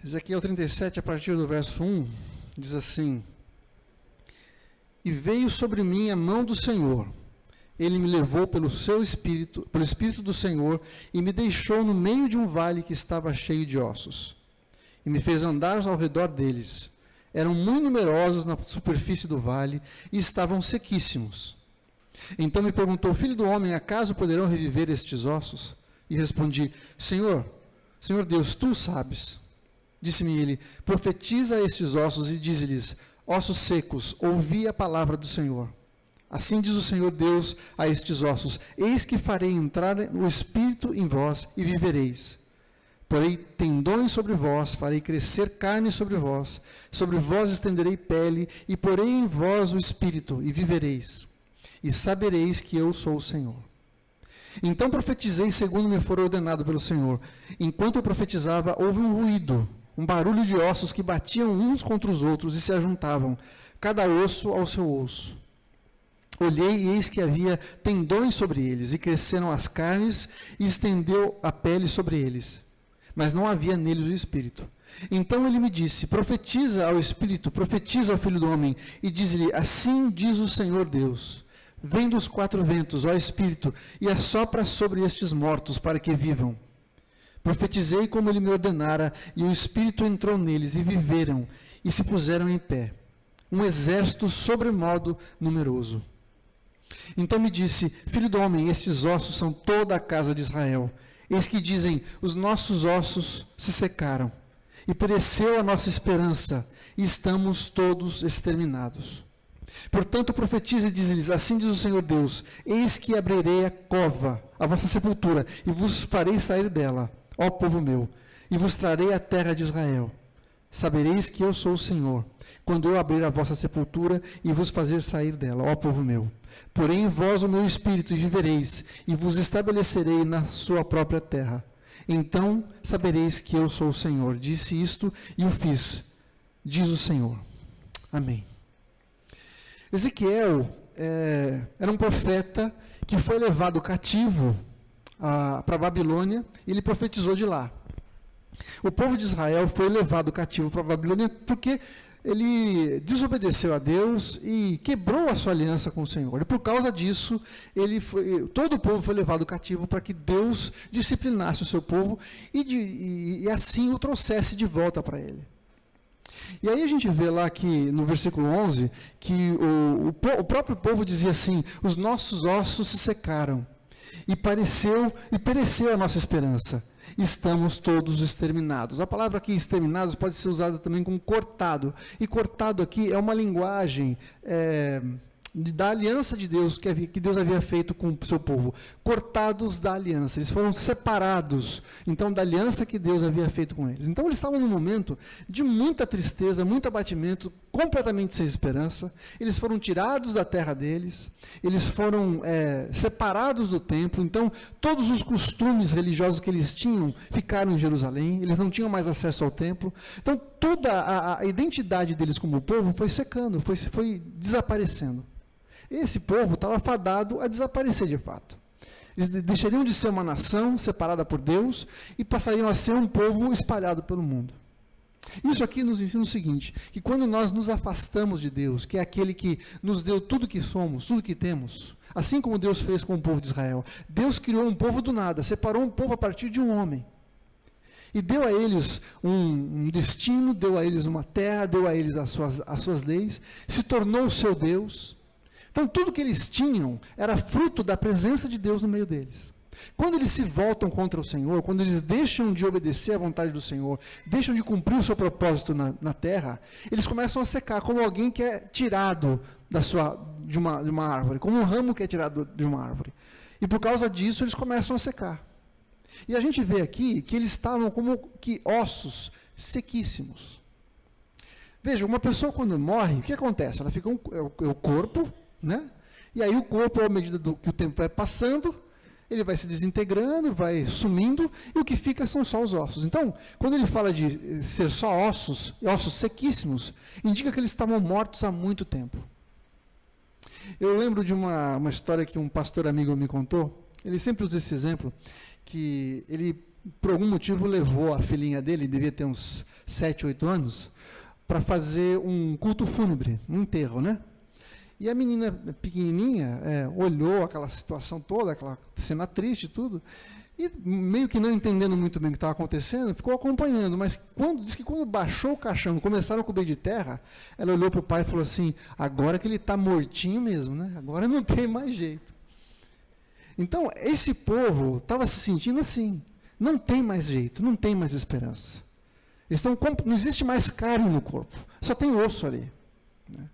Ezequiel 37, a partir do verso 1, diz assim: E veio sobre mim a mão do Senhor, ele me levou pelo Espírito do Senhor, e me deixou no meio de um vale que estava cheio de ossos, e me fez andar ao redor deles. Eram muito numerosos na superfície do vale, e estavam sequíssimos. Então me perguntou: Filho do homem, acaso poderão reviver estes ossos? E respondi: Senhor Deus, tu sabes. Disse-me ele: Profetiza a estes ossos e dize-lhes: Ossos secos, ouvi a palavra do Senhor. Assim diz o Senhor Deus a estes ossos: Eis que farei entrar o Espírito em vós e vivereis. Porei tendões sobre vós, farei crescer carne sobre vós estenderei pele, e porei em vós o Espírito, e vivereis. E sabereis que eu sou o Senhor. Então profetizei segundo me for ordenado pelo Senhor. Enquanto eu profetizava, houve um ruído, um barulho de ossos que batiam uns contra os outros e se ajuntavam, cada osso ao seu osso. Olhei e eis que havia tendões sobre eles, e cresceram as carnes, e estendeu a pele sobre eles. Mas não havia neles o Espírito. Então ele me disse: Profetiza ao Espírito, profetiza ao Filho do Homem, e diz-lhe: Assim diz o Senhor Deus: Vem dos quatro ventos, ó Espírito, e assopra sobre estes mortos, para que vivam. Profetizei como ele me ordenara, e o Espírito entrou neles, e viveram, e se puseram em pé, um exército sobremodo numeroso. Então me disse: Filho do homem, estes ossos são toda a casa de Israel. Eis que dizem: Os nossos ossos se secaram, e pereceu a nossa esperança, e estamos todos exterminados. Portanto, profetiza e diz-lhes: Assim diz o Senhor Deus: Eis que abrirei a cova, a vossa sepultura, e vos farei sair dela, ó povo meu, e vos trarei a terra de Israel. Sabereis que eu sou o Senhor, quando eu abrir a vossa sepultura e vos fazer sair dela, ó povo meu. Porém em vós o meu Espírito, e vivereis, e vos estabelecerei na sua própria terra. Então sabereis que eu sou o Senhor. Disse isto e o fiz, diz o Senhor. Amém. Ezequiel era um profeta que foi levado cativo para a Babilônia, e ele profetizou de lá. O povo de Israel foi levado cativo para a Babilônia porque ele desobedeceu a Deus e quebrou a sua aliança com o Senhor. E por causa disso, todo o povo foi levado cativo para que Deus disciplinasse o seu povo e assim o trouxesse de volta para ele. E aí a gente vê lá que no versículo 11, que o próprio povo dizia assim: Os nossos ossos se secaram, e pereceu a nossa esperança. Estamos todos exterminados. A palavra aqui, exterminados, pode ser usada também como cortado. E cortado aqui é uma linguagem da aliança de Deus, que Deus havia feito com o seu povo. Cortados da aliança. Eles foram separados, então, da aliança que Deus havia feito com eles. Então, eles estavam num momento de muita tristeza, muito abatimento, completamente sem esperança. Eles foram tirados da terra deles. Eles foram separados do templo. Então, todos os costumes religiosos que eles tinham ficaram em Jerusalém. Eles não tinham mais acesso ao templo. Então, toda a identidade deles como povo foi secando, foi desaparecendo. Esse povo estava fadado a desaparecer de fato. Eles deixariam de ser uma nação separada por Deus e passariam a ser um povo espalhado pelo mundo. Isso aqui nos ensina o seguinte: que quando nós nos afastamos de Deus, que é aquele que nos deu tudo que somos, tudo que temos, assim como Deus fez com o povo de Israel, Deus criou um povo do nada, separou um povo a partir de um homem. E deu a eles um destino, deu a eles uma terra, deu a eles as suas leis, se tornou o seu Deus. Então, tudo que eles tinham era fruto da presença de Deus no meio deles. Quando eles se voltam contra o Senhor, quando eles deixam de obedecer à vontade do Senhor, deixam de cumprir o seu propósito na terra, eles começam a secar, como alguém que é tirado de uma árvore, como um ramo que é tirado de uma árvore. E por causa disso, eles começam a secar. E a gente vê aqui que eles estavam como que ossos sequíssimos. Veja, uma pessoa quando morre, o que acontece? Ela fica o corpo, né? E aí o corpo, à medida que o tempo vai passando, ele vai se desintegrando, vai sumindo, e o que fica são só os ossos. Então, quando ele fala de ser só ossos sequíssimos, indica que eles estavam mortos há muito tempo. Eu lembro de uma história que um pastor amigo me contou. Ele sempre usa esse exemplo, que ele por algum motivo, levou a filhinha dele, devia ter uns 7, 8 anos, para fazer um culto fúnebre, um enterro, né? E a menina pequenininha olhou aquela situação toda, aquela cena triste e tudo, e meio que não entendendo muito bem o que estava acontecendo, ficou acompanhando, mas diz que quando baixou o caixão, começaram a cobrir de terra, ela olhou para o pai e falou assim, agora que ele está mortinho mesmo, né? Agora não tem mais jeito. Então, esse povo estava se sentindo assim, não tem mais jeito, não tem mais esperança. Não existe mais carne no corpo, só tem osso ali. Né?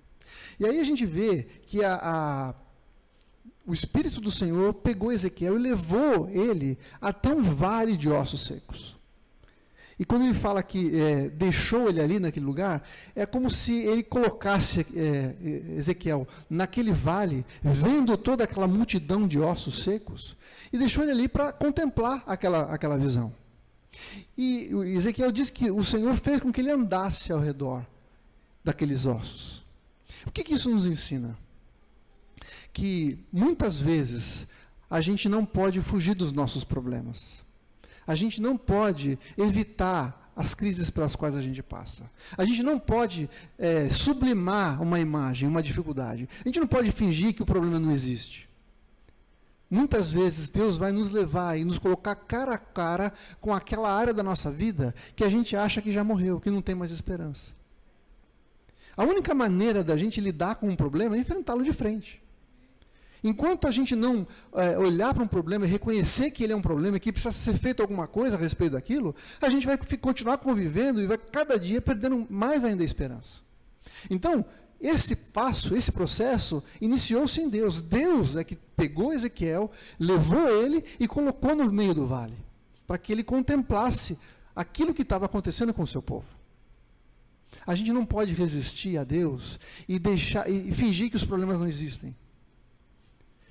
E aí a gente vê que o Espírito do Senhor pegou Ezequiel e levou ele até um vale de ossos secos. E quando ele fala que deixou ele ali naquele lugar, é como se ele colocasse Ezequiel naquele vale, vendo toda aquela multidão de ossos secos, e deixou ele ali para contemplar aquela visão. E Ezequiel diz que o Senhor fez com que ele andasse ao redor daqueles ossos. O que isso nos ensina? Que muitas vezes a gente não pode fugir dos nossos problemas. A gente não pode evitar as crises pelas quais a gente passa. A gente não pode sublimar uma imagem, uma dificuldade. A gente não pode fingir que o problema não existe. Muitas vezes Deus vai nos levar e nos colocar cara a cara com aquela área da nossa vida que a gente acha que já morreu, que não tem mais esperança. A única maneira da gente lidar com um problema é enfrentá-lo de frente. Enquanto a gente não olhar para um problema e reconhecer que ele é um problema e que precisa ser feito alguma coisa a respeito daquilo, a gente vai continuar convivendo e vai cada dia perdendo mais ainda a esperança. Então, esse passo, esse processo, iniciou-se em Deus. Deus é que pegou Ezequiel, levou ele e colocou no meio do vale, para que ele contemplasse aquilo que estava acontecendo com o seu povo. A gente não pode resistir a Deus e fingir que os problemas não existem.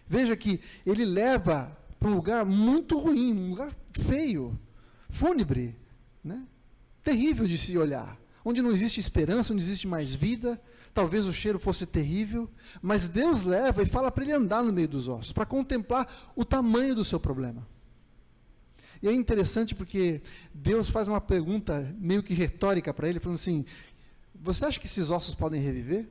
Veja que ele leva para um lugar muito ruim, um lugar feio, fúnebre, né? Terrível de se olhar, onde não existe esperança, onde existe mais vida, talvez o cheiro fosse terrível, mas Deus leva e fala para ele andar no meio dos ossos, para contemplar o tamanho do seu problema. E é interessante porque Deus faz uma pergunta meio que retórica para ele, falando assim, você acha que esses ossos podem reviver?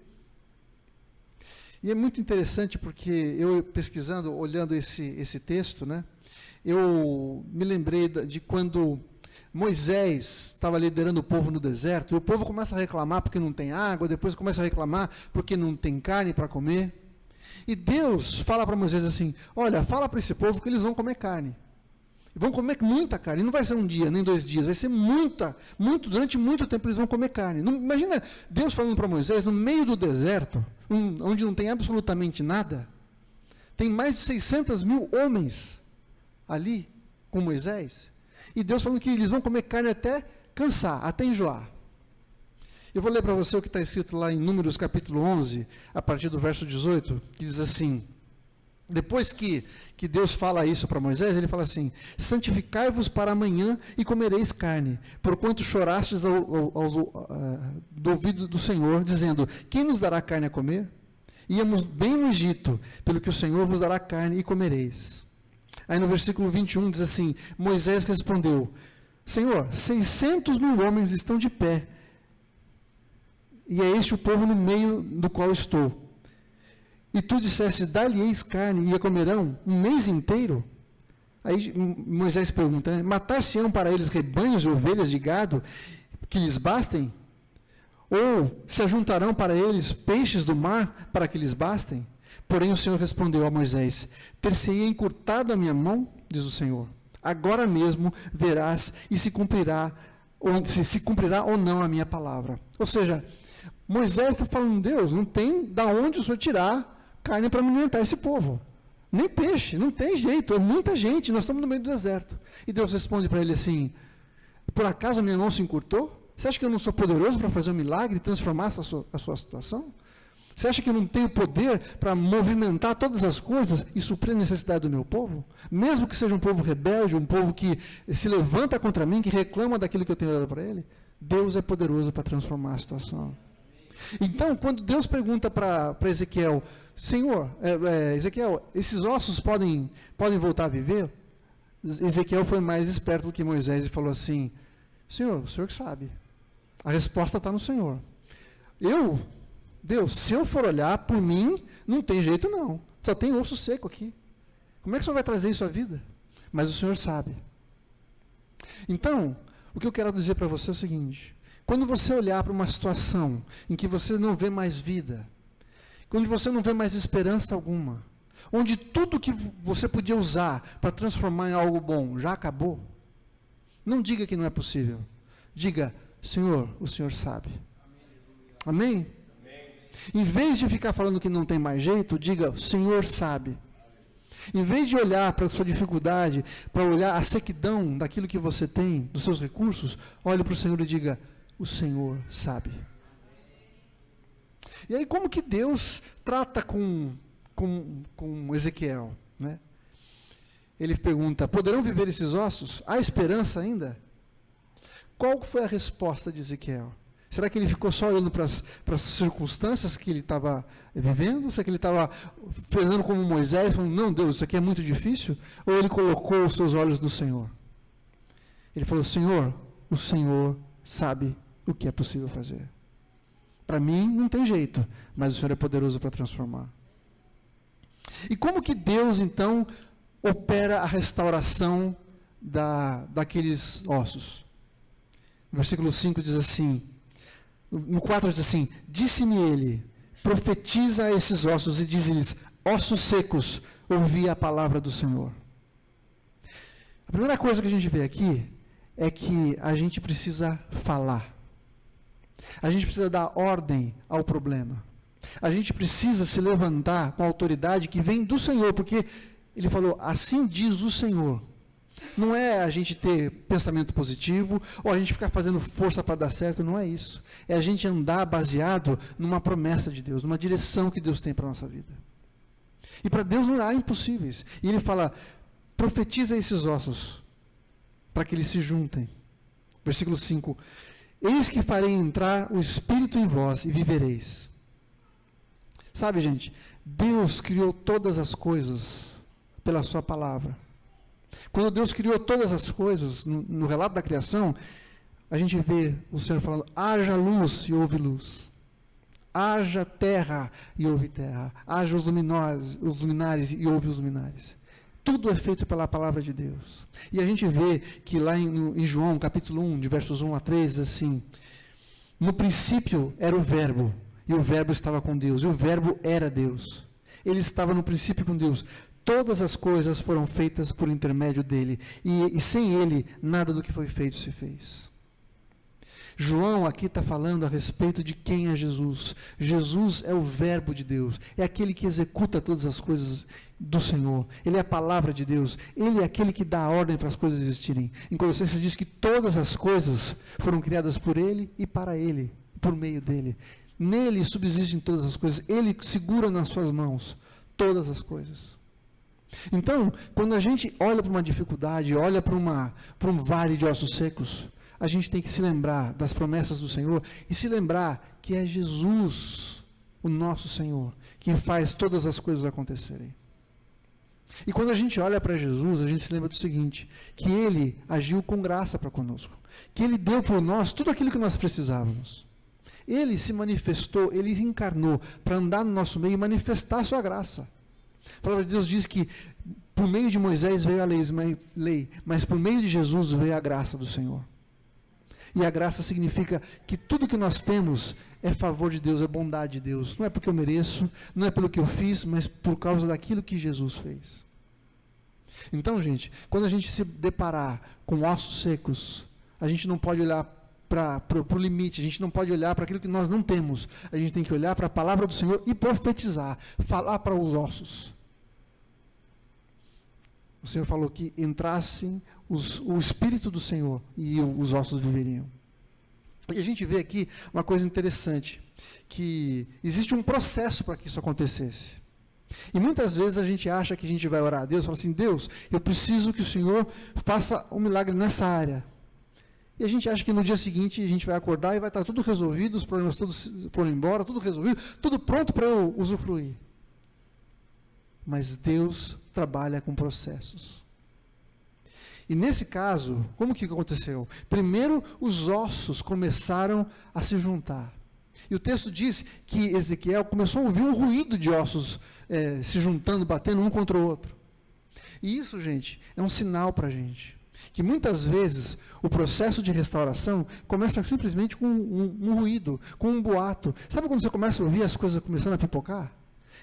E é muito interessante porque eu pesquisando, olhando esse texto, né, eu me lembrei de quando Moisés estava liderando o povo no deserto, e o povo começa a reclamar porque não tem água, depois começa a reclamar porque não tem carne para comer. E Deus fala para Moisés assim, olha, fala para esse povo que eles vão comer carne. Vão comer muita carne, não vai ser um dia, nem 2 dias, vai ser durante muito tempo eles vão comer carne. Não, imagina Deus falando para Moisés, no meio do deserto, onde não tem absolutamente nada, tem mais de 600 mil homens ali com Moisés, e Deus falando que eles vão comer carne até cansar, até enjoar. Eu vou ler para você o que está escrito lá em Números capítulo 11, a partir do verso 18, que diz assim, depois que Deus fala isso para Moisés, ele fala assim, santificai-vos para amanhã e comereis carne, porquanto chorastes do ouvido do Senhor, dizendo, quem nos dará carne a comer? Íamos bem no Egito, pelo que o Senhor vos dará carne e comereis. Aí no versículo 21 diz assim, Moisés respondeu, Senhor, 600 mil homens estão de pé, e é este o povo no meio do qual estou. E tu disseste, dar-lhe-eis carne e a comerão um mês inteiro? Aí Moisés pergunta, né? Matar-se-ão para eles rebanhos e ovelhas de gado que lhes bastem? Ou se ajuntarão para eles peixes do mar para que lhes bastem? Porém o Senhor respondeu a Moisés, ter-se-ia encurtado a minha mão, diz o Senhor. Agora mesmo verás e se cumprirá ou não a minha palavra. Ou seja, Moisés está falando, Deus, não tem da onde o Senhor tirar carne para alimentar esse povo. Nem peixe, não tem jeito, é muita gente, nós estamos no meio do deserto. E Deus responde para ele assim, por acaso a minha mão se encurtou? Você acha que eu não sou poderoso para fazer um milagre e transformar a sua situação? Você acha que eu não tenho poder para movimentar todas as coisas e suprir a necessidade do meu povo? Mesmo que seja um povo rebelde, um povo que se levanta contra mim, que reclama daquilo que eu tenho dado para ele, Deus é poderoso para transformar a situação. Então, quando Deus pergunta para Ezequiel, Senhor, Ezequiel, esses ossos podem voltar a viver? Ezequiel foi mais esperto do que Moisés e falou assim: Senhor, o Senhor que sabe. A resposta está no Senhor. Deus, se eu for olhar por mim, não tem jeito não. Só tem osso seco aqui. Como é que o Senhor vai trazer isso à vida? Mas o Senhor sabe. Então, o que eu quero dizer para você é o seguinte: quando você olhar para uma situação em que você não vê mais vida, quando você não vê mais esperança alguma, onde tudo que você podia usar para transformar em algo bom já acabou, não diga que não é possível. Diga: Senhor, o Senhor sabe. Amém? Em vez de ficar falando que não tem mais jeito, diga: o Senhor sabe. Em vez de olhar para a sua dificuldade, para olhar a sequidão daquilo que você tem, dos seus recursos, olhe para o Senhor e diga: o Senhor sabe. E aí, como que Deus trata com Ezequiel, né? Ele pergunta: poderão viver esses ossos? Há esperança ainda? Qual foi a resposta de Ezequiel? Será que ele ficou só olhando para as circunstâncias que ele estava vivendo? Será que ele estava fazendo como Moisés, falando: não, Deus, isso aqui é muito difícil? Ou ele colocou os seus olhos no Senhor? Ele falou: Senhor, o Senhor sabe o que é possível fazer. Para mim não tem jeito, mas o Senhor é poderoso para transformar. E como que Deus, então, opera a restauração daqueles ossos? No versículo 5 diz assim, no 4 diz assim: disse-me ele, profetiza a esses ossos e diz-lhes: ossos secos, ouvi a palavra do Senhor. A primeira coisa que a gente vê aqui é que a gente precisa falar. A gente precisa dar ordem ao problema. A gente precisa se levantar com a autoridade que vem do Senhor, porque ele falou: assim diz o Senhor. Não é a gente ter pensamento positivo, ou a gente ficar fazendo força para dar certo, não é isso. É a gente andar baseado numa promessa de Deus, numa direção que Deus tem para a nossa vida. E para Deus não há impossíveis. E ele fala: profetiza esses ossos, para que eles se juntem. Versículo 5: eis que farei entrar o Espírito em vós e vivereis. Sabe, gente, Deus criou todas as coisas pela sua palavra. Quando Deus criou todas as coisas, no relato da criação, a gente vê o Senhor falando: haja luz e houve luz. Haja terra e houve terra. Haja os luminares e houve os luminares. Tudo é feito pela palavra de Deus. E a gente vê que lá em João, capítulo 1, de versos 1 a 3, diz assim: no princípio era o Verbo, e o Verbo estava com Deus, e o Verbo era Deus. Ele estava no princípio com Deus. Todas as coisas foram feitas por intermédio dele, e sem ele, nada do que foi feito se fez. João aqui está falando a respeito de quem é Jesus. Jesus é o Verbo de Deus, é aquele que executa todas as coisas do Senhor. Ele é a palavra de Deus, ele é aquele que dá a ordem para as coisas existirem. Em Colossenses diz que todas as coisas foram criadas por ele e para ele, por meio dele. Nele subsistem todas as coisas, ele segura nas suas mãos todas as coisas. Então, quando a gente olha para uma dificuldade, olha para um vale de ossos secos, a gente tem que se lembrar das promessas do Senhor e se lembrar que é Jesus, o nosso Senhor, que faz todas as coisas acontecerem. E quando a gente olha para Jesus, a gente se lembra do seguinte: que Ele agiu com graça para conosco, que Ele deu por nós tudo aquilo que nós precisávamos. Ele se manifestou, Ele encarnou para andar no nosso meio e manifestar a sua graça. A palavra de Deus diz que por meio de Moisés veio a lei, mas por meio de Jesus veio a graça do Senhor. E a graça significa que tudo que nós temos é favor de Deus, é bondade de Deus. Não é porque eu mereço, não é pelo que eu fiz, mas por causa daquilo que Jesus fez. Então, gente, quando a gente se deparar com ossos secos, a gente não pode olhar para o limite, a gente não pode olhar para aquilo que nós não temos. A gente tem que olhar para a palavra do Senhor e profetizar, falar para os ossos. O Senhor falou que entrassem o Espírito do Senhor e os ossos viveriam. E a gente vê aqui uma coisa interessante, que existe um processo para que isso acontecesse. E muitas vezes a gente acha que a gente vai orar a Deus, fala assim: Deus, eu preciso que o Senhor faça um milagre nessa área. E a gente acha que no dia seguinte a gente vai acordar e vai estar tudo resolvido, os problemas todos foram embora, tudo resolvido, tudo pronto para eu usufruir. Mas Deus trabalha com processos. E nesse caso, como que aconteceu? Primeiro, os ossos começaram a se juntar. E o texto diz que Ezequiel começou a ouvir um ruído de ossos se juntando, batendo um contra o outro. E isso, gente, é um sinal para a gente. Que muitas vezes o processo de restauração começa simplesmente com um ruído, com um boato. Sabe quando você começa a ouvir as coisas começando a pipocar?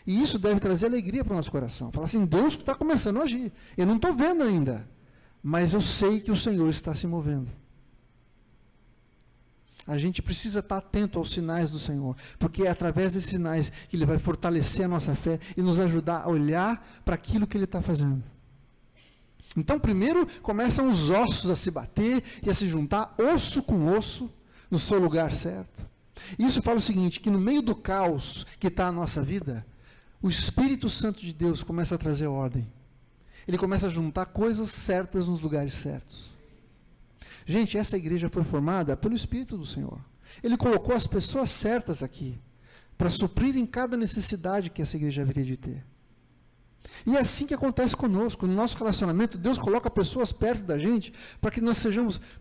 E isso deve trazer alegria para o nosso coração. Falar assim, Deus está começando a agir. Eu não estou vendo ainda, mas eu sei que o Senhor está se movendo. A gente precisa estar atento aos sinais do Senhor, porque é através desses sinais que Ele vai fortalecer a nossa fé e nos ajudar a olhar para aquilo que Ele está fazendo. Então, primeiro, começam os ossos a se bater e a se juntar, osso com osso, no seu lugar certo. Isso fala o seguinte, que no meio do caos que está a nossa vida, o Espírito Santo de Deus começa a trazer ordem. Ele começa a juntar coisas certas nos lugares certos. Gente, essa igreja foi formada pelo Espírito do Senhor. Ele colocou as pessoas certas aqui, para suprirem cada necessidade que essa igreja haveria de ter. E é assim que acontece conosco, no nosso relacionamento, Deus coloca pessoas perto da gente, para que nós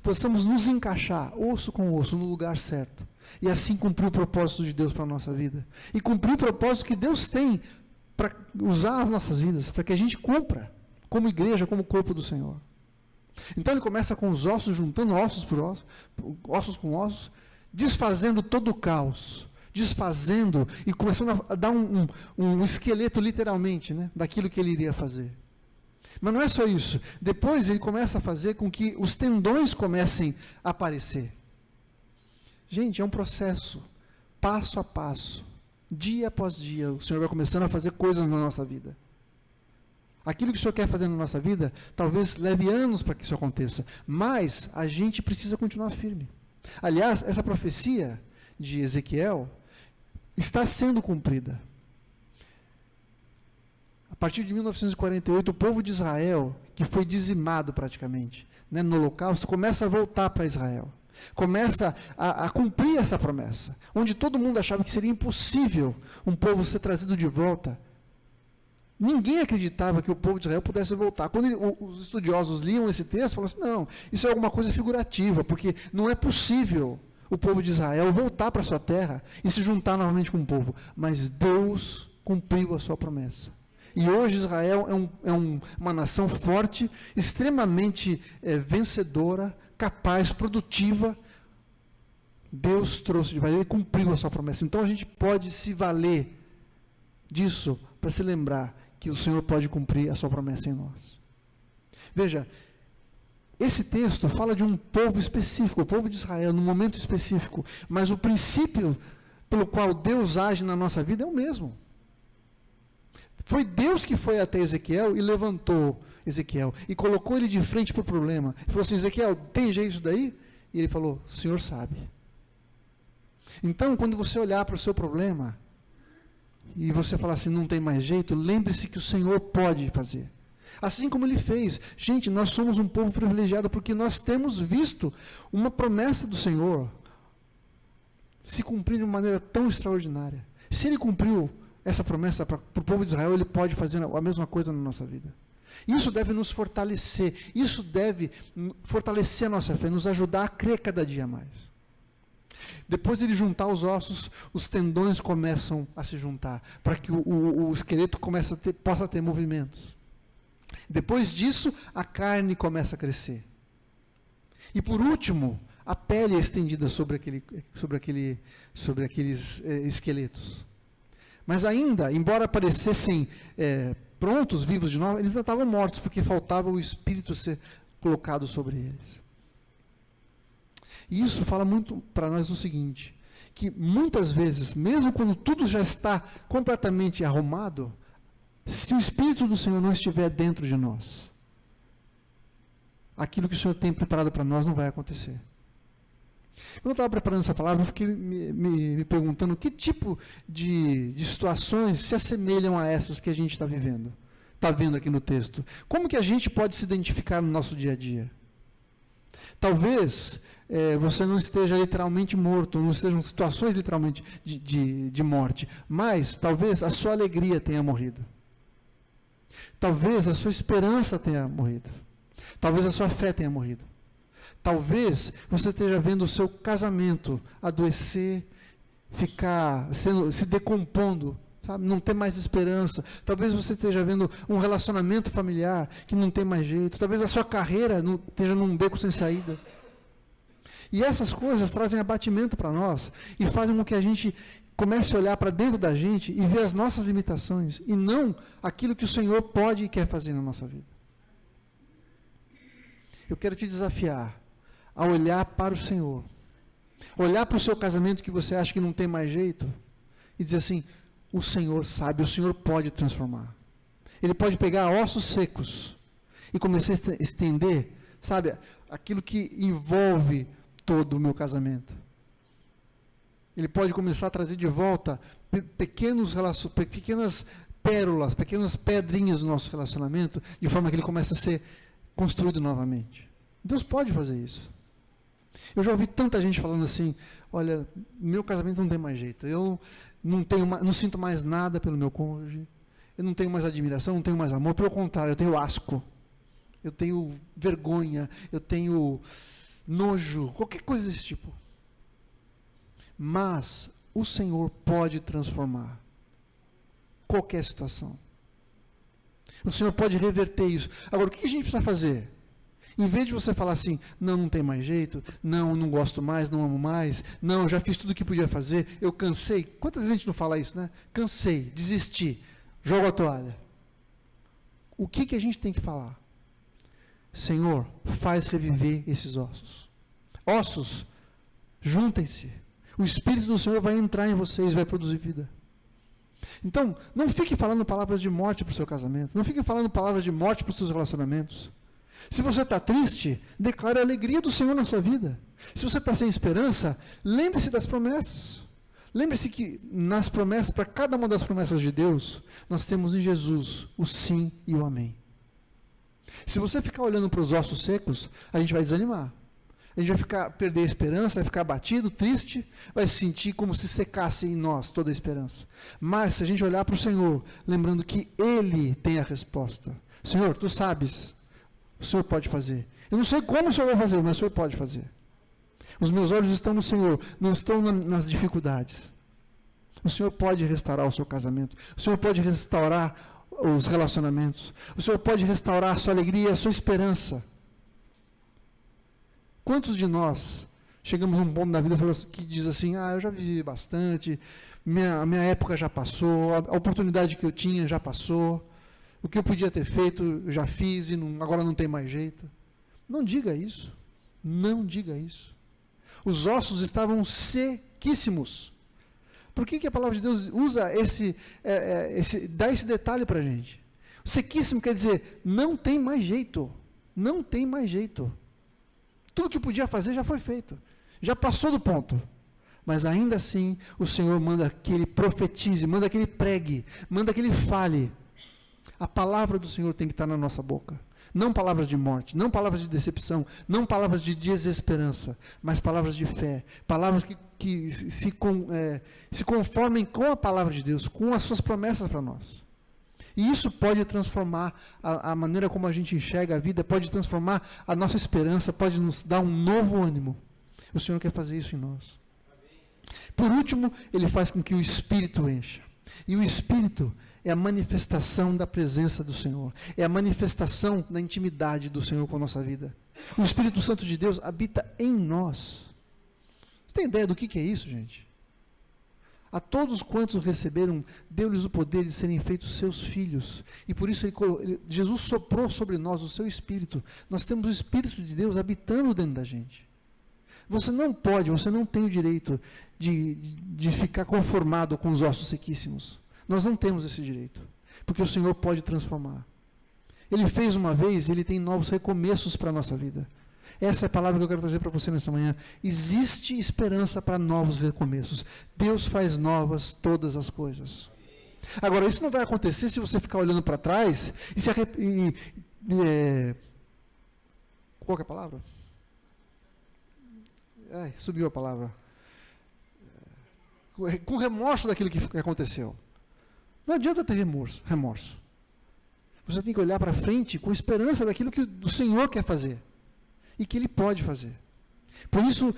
possamos nos encaixar, osso com osso, no lugar certo. E assim cumprir o propósito de Deus para a nossa vida. E cumprir o propósito que Deus tem para usar as nossas vidas, para que a gente cumpra, como igreja, como corpo do Senhor. Então ele começa com os ossos, juntando ossos por ossos, ossos com ossos, desfazendo todo o caos, desfazendo e começando a dar um esqueleto literalmente, né, daquilo que ele iria fazer. Mas não é só isso. Depois ele começa a fazer com que os tendões comecem a aparecer. Gente, é um processo, passo a passo, dia após dia, o Senhor vai começando a fazer coisas na nossa vida. Aquilo que o Senhor quer fazer na nossa vida, talvez leve anos para que isso aconteça, mas a gente precisa continuar firme. Aliás, essa profecia de Ezequiel está sendo cumprida. A partir de 1948, o povo de Israel, que foi dizimado praticamente, né, no Holocausto, começa a voltar para Israel. Começa a cumprir essa promessa, onde todo mundo achava que seria impossível um povo ser trazido de volta. Ninguém acreditava que o povo de Israel pudesse voltar. Quando os estudiosos liam esse texto, falavam assim, não, isso é alguma coisa figurativa, porque não é possível o povo de Israel voltar para a sua terra e se juntar novamente com o povo. Mas Deus cumpriu a sua promessa. E hoje Israel é uma nação forte, extremamente vencedora, capaz, produtiva. Deus trouxe de volta, Ele cumpriu a sua promessa. Então a gente pode se valer disso para se lembrar que o Senhor pode cumprir a sua promessa em nós. Veja, esse texto fala de um povo específico, o povo de Israel, num momento específico, mas o princípio pelo qual Deus age na nossa vida é o mesmo. Foi Deus que foi até Ezequiel e levantou Ezequiel, e colocou ele de frente para o problema. Ele falou assim, Ezequiel, tem jeito isso daí? E ele falou, o Senhor sabe. Então, quando você olhar para o seu problema, e você falar assim, não tem mais jeito, lembre-se que o Senhor pode fazer. Assim como Ele fez. Gente, nós somos um povo privilegiado, porque nós temos visto uma promessa do Senhor se cumprir de uma maneira tão extraordinária. Se Ele cumpriu essa promessa para o povo de Israel, Ele pode fazer a mesma coisa na nossa vida. Isso deve nos fortalecer, isso deve fortalecer a nossa fé, nos ajudar a crer cada dia mais. Depois de ele juntar os ossos, os tendões começam a se juntar, para que o esqueleto possa ter movimentos. Depois disso, a carne começa a crescer. E por último, a pele é estendida sobre aqueles esqueletos. Mas ainda, embora parecessem prontos, vivos de novo, eles ainda estavam mortos, porque faltava o Espírito ser colocado sobre eles. E isso fala muito para nós o seguinte, que muitas vezes, mesmo quando tudo já está completamente arrumado, se o Espírito do Senhor não estiver dentro de nós, aquilo que o Senhor tem preparado para nós não vai acontecer. Quando eu estava preparando essa palavra, eu fiquei me perguntando que tipo de situações se assemelham a essas que a gente está vivendo, está vendo aqui no texto. Como que a gente pode se identificar no nosso dia a dia? Talvez você não esteja literalmente morto, não estejam situações literalmente de morte, mas talvez a sua alegria tenha morrido. Talvez a sua esperança tenha morrido. Talvez a sua fé tenha morrido. Talvez você esteja vendo o seu casamento adoecer, se decompondo, sabe? Não ter mais esperança. Talvez você esteja vendo um relacionamento familiar que não tem mais jeito. Talvez a sua carreira esteja num beco sem saída. E essas coisas trazem abatimento para nós e fazem com que a gente comece a olhar para dentro da gente e ver as nossas limitações e não aquilo que o Senhor pode e quer fazer na nossa vida. Eu quero te desafiar a olhar para o Senhor, olhar para o seu casamento que você acha que não tem mais jeito e dizer assim: o Senhor sabe, o Senhor pode transformar. Ele pode pegar ossos secos e começar a estender, sabe, aquilo que envolve todo o meu casamento. Ele pode começar a trazer de volta pequenas pérolas, pequenas pedrinhas do nosso relacionamento, de forma que ele comece a ser construído novamente. Deus pode fazer isso. Eu já ouvi tanta gente falando assim: olha, meu casamento não tem mais jeito, eu não sinto mais nada pelo meu cônjuge, eu não tenho mais admiração, não tenho mais amor, pelo contrário, eu tenho asco, eu tenho vergonha, eu tenho nojo, qualquer coisa desse tipo. Mas o Senhor pode transformar qualquer situação. O Senhor pode reverter isso. Agora, o que a gente precisa fazer? Em vez de você falar assim: não tem mais jeito, não gosto mais, não amo mais, não, já fiz tudo o que podia fazer, eu cansei. Quantas vezes a gente não fala isso, né? Cansei, desisti, jogo a toalha. O que a gente tem que falar? Senhor, faz reviver esses ossos. Ossos, juntem-se. O Espírito do Senhor vai entrar em vocês, vai produzir vida. Então, não fique falando palavras de morte para o seu casamento, não fique falando palavras de morte para os seus relacionamentos. Se você está triste, declare a alegria do Senhor na sua vida. Se você está sem esperança, lembre-se das promessas. Lembre-se que nas promessas, para cada uma das promessas de Deus, nós temos em Jesus o sim e o amém. Se você ficar olhando para os ossos secos, a gente vai desanimar. A gente vai perder a esperança, vai ficar abatido, triste, vai se sentir como se secasse em nós toda a esperança. Mas se a gente olhar para o Senhor, lembrando que Ele tem a resposta. Senhor, Tu sabes, o Senhor pode fazer. Eu não sei como o Senhor vai fazer, mas o Senhor pode fazer. Os meus olhos estão no Senhor, não estão nas dificuldades. O Senhor pode restaurar o seu casamento. O Senhor pode restaurar os relacionamentos. O Senhor pode restaurar a sua alegria, a sua esperança. Quantos de nós chegamos a um ponto da vida que diz assim: eu já vivi bastante, minha época já passou, a oportunidade que eu tinha já passou, o que eu podia ter feito eu já fiz e agora não tem mais jeito. Não diga isso. Não diga isso. Os ossos estavam sequíssimos. Por que a palavra de Deus usa dá esse detalhe para a gente? Sequíssimo quer dizer, não tem mais jeito. Não tem mais jeito. Tudo que podia fazer já foi feito. Já passou do ponto. Mas ainda assim, o Senhor manda que ele profetize, manda que ele pregue, manda que ele fale. A palavra do Senhor tem que estar na nossa boca. Não palavras de morte, não palavras de decepção, não palavras de desesperança, mas palavras de fé. Palavras que se conformem com a palavra de Deus, com as suas promessas para nós. E isso pode transformar a maneira como a gente enxerga a vida, pode transformar a nossa esperança, pode nos dar um novo ânimo. O Senhor quer fazer isso em nós. Por último, Ele faz com que o Espírito encha. E o Espírito é a manifestação da presença do Senhor. É a manifestação da intimidade do Senhor com a nossa vida. O Espírito Santo de Deus habita em nós. Você tem ideia do que é isso, gente? A todos quantos o receberam, deu-lhes o poder de serem feitos seus filhos. E por isso Jesus soprou sobre nós o seu Espírito. Nós temos o Espírito de Deus habitando dentro da gente. Você não tem o direito de ficar conformado com os ossos sequíssimos. Nós não temos esse direito. Porque o Senhor pode transformar. Ele fez uma vez, Ele tem novos recomeços para a nossa vida. Essa é a palavra que eu quero trazer para você nessa manhã. Existe esperança para novos recomeços. Deus faz novas todas as coisas. Agora, isso não vai acontecer se você ficar olhando para trás qual que é a palavra? Subiu a palavra. Com remorso daquilo que aconteceu. Não adianta ter remorso. Você tem que olhar para frente com esperança daquilo que o Senhor quer fazer e que Ele pode fazer. Por isso,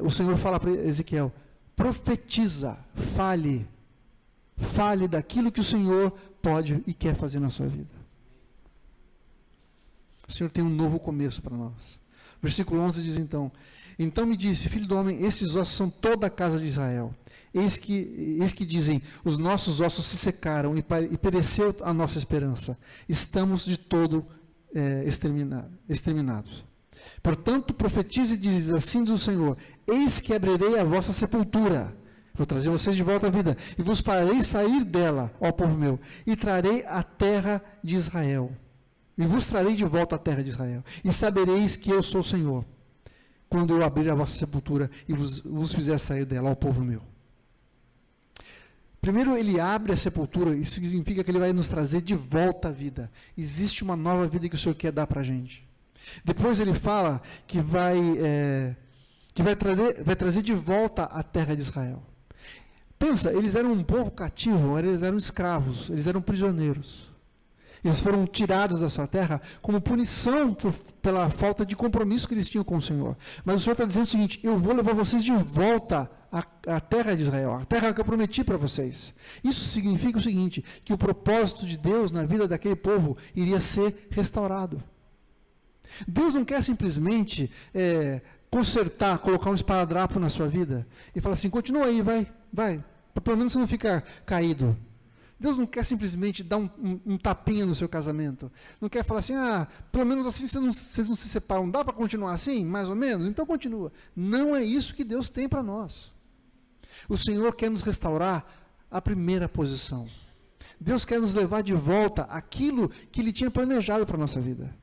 o Senhor fala para Ezequiel: profetiza, fale daquilo que o Senhor pode e quer fazer na sua vida. O Senhor tem um novo começo para nós. Versículo 11 diz então: então me disse, filho do homem, esses ossos são toda a casa de Israel. Eis que dizem, os nossos ossos se secaram e pereceu a nossa esperança. Estamos de todo exterminados. Portanto, profetize e diz, assim diz o Senhor: eis que abrirei a vossa sepultura, vou trazer vocês de volta à vida, e vos farei sair dela, ó povo meu, e trarei a terra de Israel. E vos trarei de volta a terra de Israel. E sabereis que eu sou o Senhor, quando eu abrir a vossa sepultura e vos fizer sair dela, ó povo meu. Primeiro, ele abre a sepultura, isso significa que ele vai nos trazer de volta à vida. Existe uma nova vida que o Senhor quer dar para a gente. Depois ele fala que vai trazer de volta a terra de Israel. Pensa, eles eram um povo cativo, eles eram escravos, eles eram prisioneiros. Eles foram tirados da sua terra como punição pela falta de compromisso que eles tinham com o Senhor. Mas o Senhor está dizendo o seguinte: eu vou levar vocês de volta à terra de Israel, a terra que eu prometi para vocês. Isso significa o seguinte, que o propósito de Deus na vida daquele povo iria ser restaurado. Deus não quer simplesmente consertar, colocar um esparadrapo na sua vida e falar assim: continua aí, vai, pelo menos você não fica caído. Deus não quer simplesmente dar um tapinha no seu casamento. Não quer falar assim: pelo menos assim vocês não se separam. Dá para continuar assim, mais ou menos? Então continua. Não é isso que Deus tem para nós. O Senhor quer nos restaurar a primeira posição. Deus quer nos levar de volta aquilo que Ele tinha planejado para a nossa vida.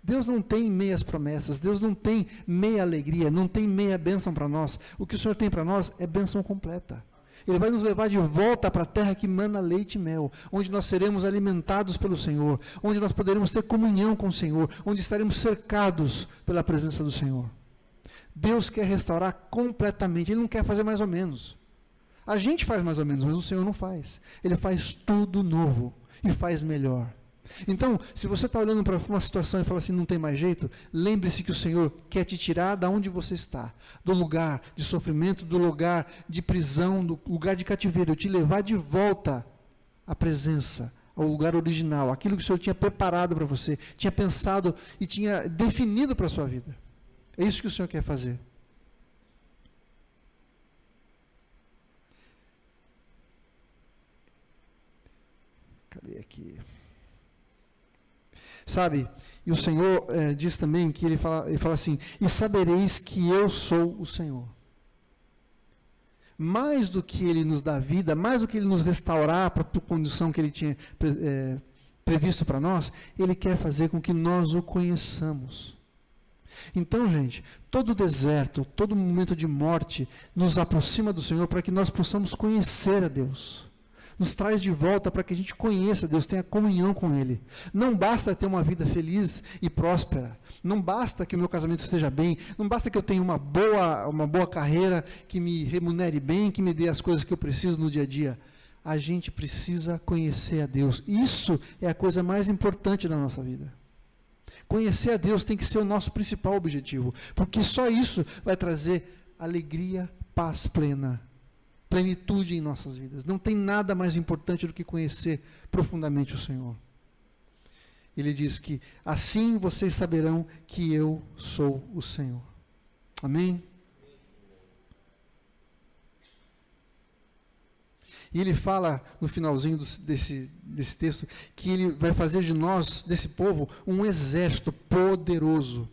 Deus não tem meias promessas, Deus não tem meia alegria, não tem meia bênção para nós. O que o Senhor tem para nós é bênção completa. Ele vai nos levar de volta para a terra que mana leite e mel, onde nós seremos alimentados pelo Senhor, onde nós poderemos ter comunhão com o Senhor, onde estaremos cercados pela presença do Senhor. Deus quer restaurar completamente, Ele não quer fazer mais ou menos. A gente faz mais ou menos, mas o Senhor não faz. Ele faz tudo novo e faz melhor. Então, se você está olhando para uma situação e fala assim, não tem mais jeito, lembre-se que o Senhor quer te tirar da onde você está, do lugar de sofrimento, do lugar de prisão, do lugar de cativeiro, te levar de volta à presença, ao lugar original, aquilo que o Senhor tinha preparado para você, tinha pensado e tinha definido para a sua vida. É isso que o Senhor quer fazer. Cadê aqui? Sabe, e o Senhor diz também que ele fala assim: e sabereis que eu sou o Senhor. Mais do que Ele nos dá vida, mais do que Ele nos restaurar para a condição que Ele tinha previsto para nós, Ele quer fazer com que nós o conheçamos. Então, gente, todo deserto, todo momento de morte nos aproxima do Senhor para que nós possamos conhecer a Deus. Nos traz de volta para que a gente conheça Deus, tenha comunhão com Ele. Não basta ter uma vida feliz e próspera, não basta que o meu casamento esteja bem, não basta que eu tenha uma boa carreira, que me remunere bem, que me dê as coisas que eu preciso no dia a dia. A gente precisa conhecer a Deus. Isso é a coisa mais importante da nossa vida. Conhecer a Deus tem que ser o nosso principal objetivo, porque só isso vai trazer alegria, paz plena, plenitude em nossas vidas. Não tem nada mais importante do que conhecer profundamente o Senhor. Ele diz que assim vocês saberão que eu sou o Senhor. Amém? E ele fala no finalzinho desse texto que ele vai fazer de nós, desse povo, um exército poderoso.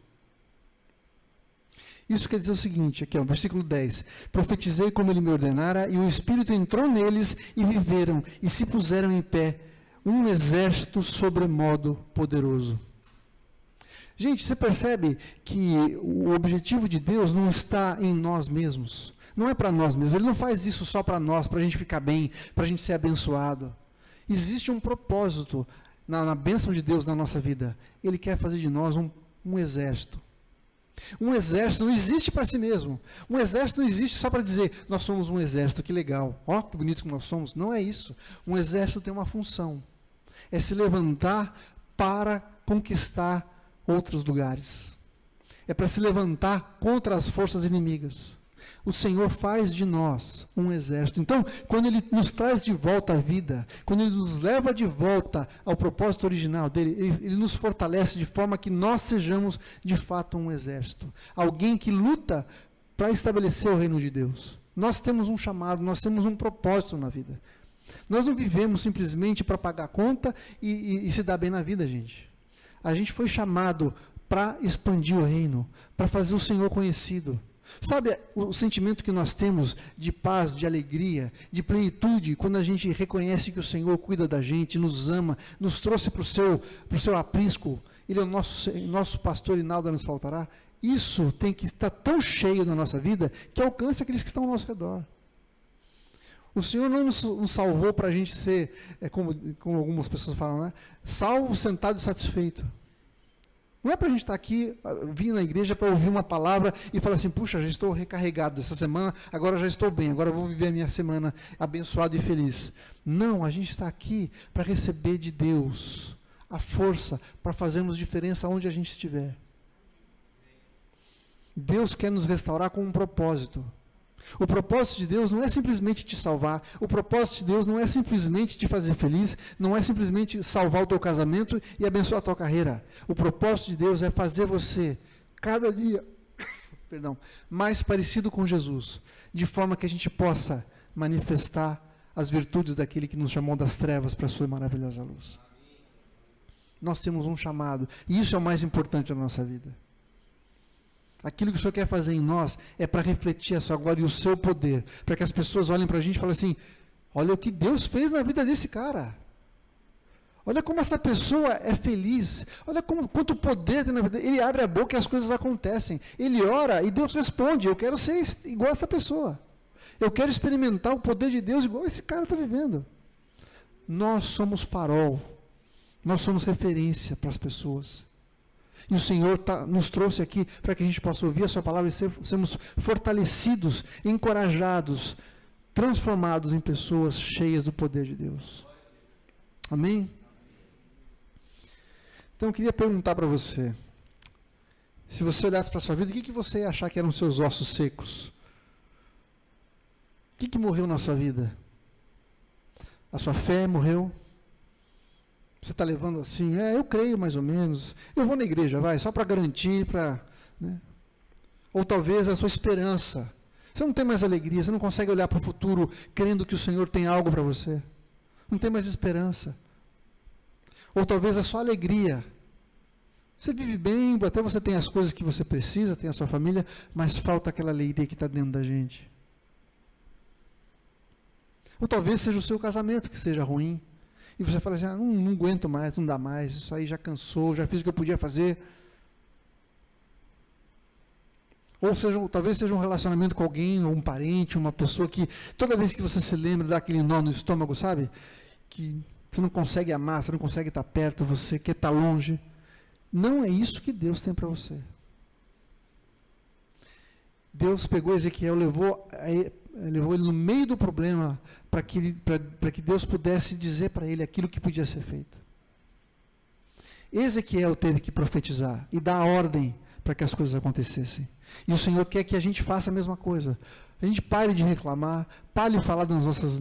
Isso quer dizer o seguinte, aqui, versículo 10. Profetizei como ele me ordenara, e o Espírito entrou neles, e viveram, e se puseram em pé, um exército sobremodo poderoso. Gente, você percebe que o objetivo de Deus não está em nós mesmos. Não é para nós mesmos. Ele não faz isso só para nós, para a gente ficar bem, para a gente ser abençoado. Existe um propósito na bênção de Deus na nossa vida. Ele quer fazer de nós um exército. Um exército não existe para si mesmo. Um exército não existe só para dizer, nós somos um exército, que legal. Ó, que bonito que nós somos. Não é isso. Um exército tem uma função. é se levantar para conquistar outros lugares. É para se levantar contra as forças inimigas. O Senhor faz de nós um exército. Então, quando Ele nos traz de volta à vida, quando Ele nos leva de volta ao propósito original dEle, Ele nos fortalece de forma que nós sejamos de fato um exército. Alguém que luta para estabelecer o reino de Deus. Nós temos um chamado, nós temos um propósito na vida. Nós não vivemos simplesmente para pagar conta e se dar bem na vida, gente. A gente foi chamado para expandir o reino, para fazer o Senhor conhecido. Sabe o sentimento que nós temos de paz, de alegria, de plenitude, quando a gente reconhece que o Senhor cuida da gente, nos ama, nos trouxe para o seu aprisco, Ele é o nosso pastor e nada nos faltará? Isso tem que estar tão cheio na nossa vida que alcance aqueles que estão ao nosso redor. O Senhor não nos salvou para a gente ser, como algumas pessoas falam, né? Salvo, sentado e satisfeito. Não é para a gente estar aqui, vir na igreja para ouvir uma palavra e falar assim, puxa, já estou recarregado essa semana, agora já estou bem, agora vou viver a minha semana abençoado e feliz. Não, a gente está aqui para receber de Deus a força para fazermos diferença onde a gente estiver. Deus quer nos restaurar com um propósito. O propósito de Deus não é simplesmente te salvar, o propósito de Deus não é simplesmente te fazer feliz, não é simplesmente salvar o teu casamento e abençoar a tua carreira. O propósito de Deus é fazer você, cada dia, mais parecido com Jesus, de forma que a gente possa manifestar as virtudes daquele que nos chamou das trevas para a sua maravilhosa luz. Nós temos um chamado, e isso é o mais importante na nossa vida. Aquilo que o Senhor quer fazer em nós é para refletir a sua glória e o seu poder, para que as pessoas olhem para a gente e falem assim, olha o que Deus fez na vida desse cara, olha como essa pessoa é feliz, olha quanto poder tem na vida, ele abre a boca e as coisas acontecem, ele ora e Deus responde, eu quero ser igual a essa pessoa, eu quero experimentar o poder de Deus igual esse cara está vivendo. Nós somos farol, nós somos referência para as pessoas. E o Senhor nos trouxe aqui para que a gente possa ouvir a sua palavra e sermos fortalecidos, encorajados, transformados em pessoas cheias do poder de Deus. Amém? Então eu queria perguntar para você, se você olhasse para a sua vida, o que você ia achar que eram seus ossos secos? O que morreu na sua vida? A sua fé morreu? Você está levando assim, eu creio mais ou menos, eu vou na igreja, só para garantir, né? Ou talvez a sua esperança, você não tem mais alegria, você não consegue olhar para o futuro crendo que o Senhor tem algo para você, não tem mais esperança. Ou talvez a sua alegria, você vive bem, até você tem as coisas que você precisa, tem a sua família, mas falta aquela alegria que está dentro da gente. Ou talvez seja o seu casamento que esteja ruim, e você fala assim, não aguento mais, não dá mais, isso aí já cansou, já fiz o que eu podia fazer. Ou talvez seja um relacionamento com alguém, ou um parente, uma pessoa que, toda vez que você se lembra, dá aquele nó no estômago, sabe? Que você não consegue amar, você não consegue estar perto, você quer estar longe. Não é isso que Deus tem para você. Deus pegou Ezequiel, levou ele no meio do problema, para que Deus pudesse dizer para ele aquilo que podia ser feito. Ezequiel teve que profetizar e dar a ordem para que as coisas acontecessem. E o Senhor quer que a gente faça a mesma coisa. A gente pare de reclamar, pare de falar das nossas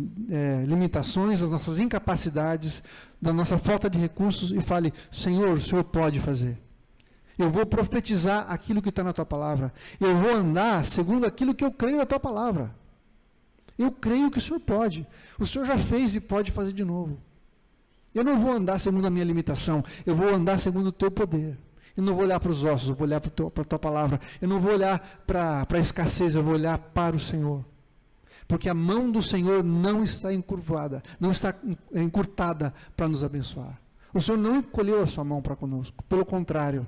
limitações, das nossas incapacidades, da nossa falta de recursos e fale, Senhor, o Senhor pode fazer. Eu vou profetizar aquilo que está na tua palavra. Eu vou andar segundo aquilo que eu creio na tua palavra. Eu creio que o Senhor pode. O Senhor já fez e pode fazer de novo. Eu não vou andar segundo a minha limitação. Eu vou andar segundo o teu poder. Eu não vou olhar para os ossos, eu vou olhar para a tua palavra. Eu não vou olhar para a escassez, eu vou olhar para o Senhor. Porque a mão do Senhor não está encurvada, não está encurtada para nos abençoar. O Senhor não encolheu a sua mão para conosco. Pelo contrário,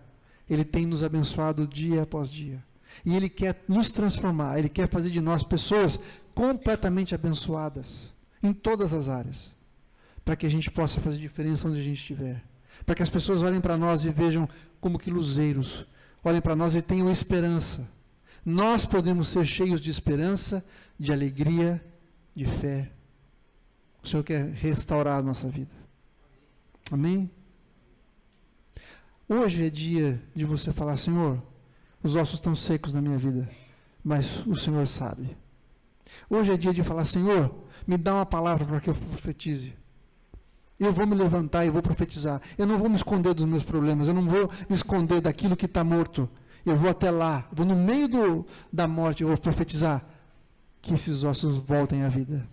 Ele tem nos abençoado dia após dia. E Ele quer nos transformar, Ele quer fazer de nós pessoas completamente abençoadas, em todas as áreas, para que a gente possa fazer diferença onde a gente estiver. Para que as pessoas olhem para nós e vejam como que luzeiros, olhem para nós e tenham esperança. Nós podemos ser cheios de esperança, de alegria, de fé. O Senhor quer restaurar a nossa vida. Amém? Hoje é dia de você falar: Senhor, os ossos estão secos na minha vida, mas o Senhor sabe. Hoje é dia de falar: Senhor, me dá uma palavra para que eu profetize. Eu vou me levantar e vou profetizar. Eu não vou me esconder dos meus problemas, eu não vou me esconder daquilo que está morto. Eu vou até lá, vou no meio da morte, eu vou profetizar que esses ossos voltem à vida.